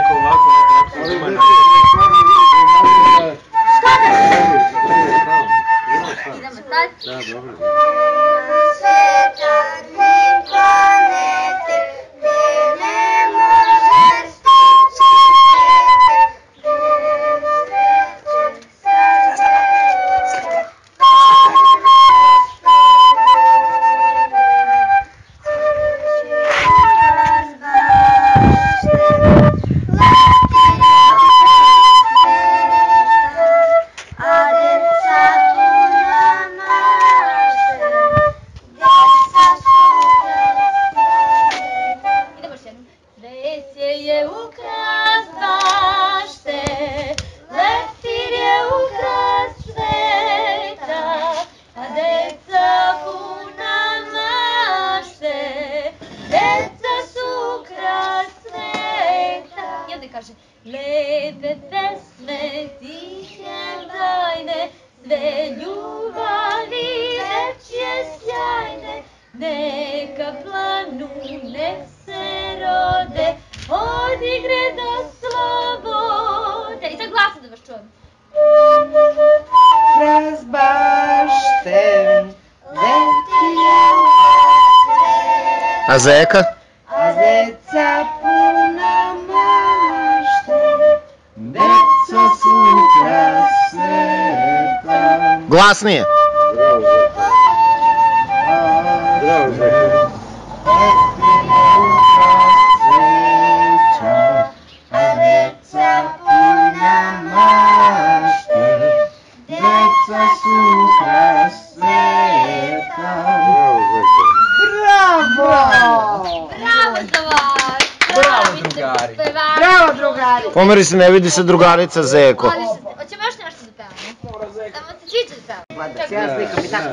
Neko ovako, neko ovako. Idemo sad. Da, dobro. Lepe pesme, tihe brojne, sve ljubavi večje sjajne, neka planu, nek se rode, od igre do slobode. I sad glasno da vas čujem. Kroz bašten letije A zeka? a zeca puna mašte, deca su kraseta. Glasnije. Bravo, Zeka. A deca puna mašte, deca su kraseta. Bravo, Zeka. Bravo! Bravo za vas! Bravo, drugari! Bravo, drugari! Pomeri se, ne vidi se drugarica Zeko. Hoćemo još nešto da pevamo? Samo se sviđa da pevamo. Čekaj, ja slikam i tako.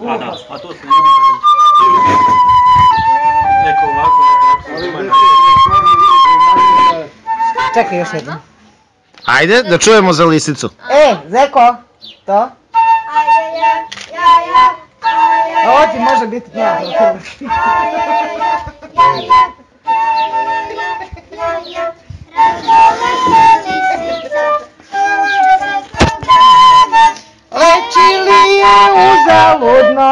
A da, a to se ne vidi. Neko ovako, neko ovako. Čekaj još jednom. Ajde, da čujemo za lisicu. Zeko, to? Ovo ti može biti pravo. Leči li je uzaludno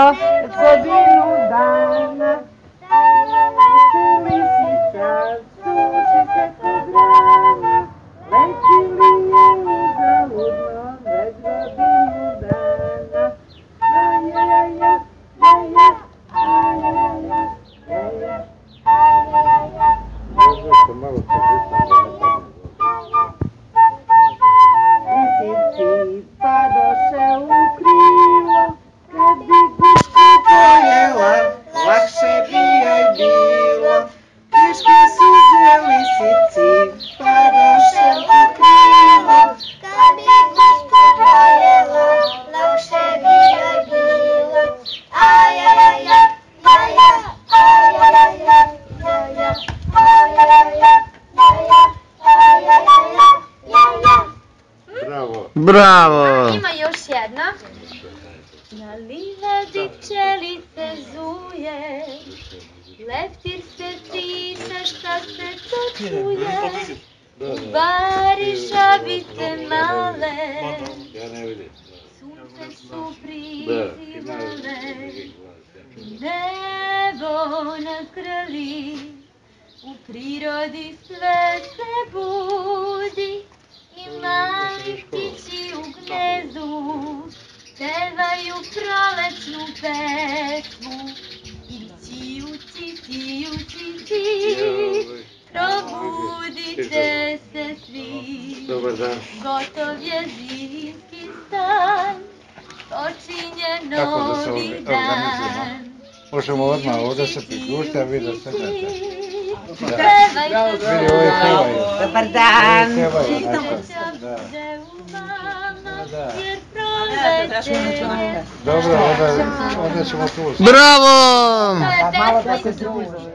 godinu dana, lisica suši se kod rana. Leči li je uzaludno već godinu dana, ajajaja, jaja, ajajaja, jaja, ajajaja. Možda malo se Lisici padoše u krilo, kad bi gušku pojela, lakše bi joj bilo. Teške suze lisici padoše u krilo, kad bi gušku pojela, lakše bi joj bilo. Ajajaja, jaja, ajajaja, jaja, ajajaja, jaja, ajajaja, jaja. Bravo. Bravo. Ima još jedna. Na livadi pčelice zuje, leptir se piše, šta se to čuje. U bari žabice male, Ja ne vidim. sunce su prizivale. Nebo nas grli, u prirodi sve se budi. I mali ptići u gnezdu pevaju prolećnu pesmu. I cijuci, cijuci, ci, probudite se svi. Dobar dan. Gotov je zimski san, počinje novi dan. Možemo odmah ovdje se priključiti, a vi da se gledate. Pevajte Dobar dan! Dobro, onda ćemo tu. Bravo. Malo da se druže.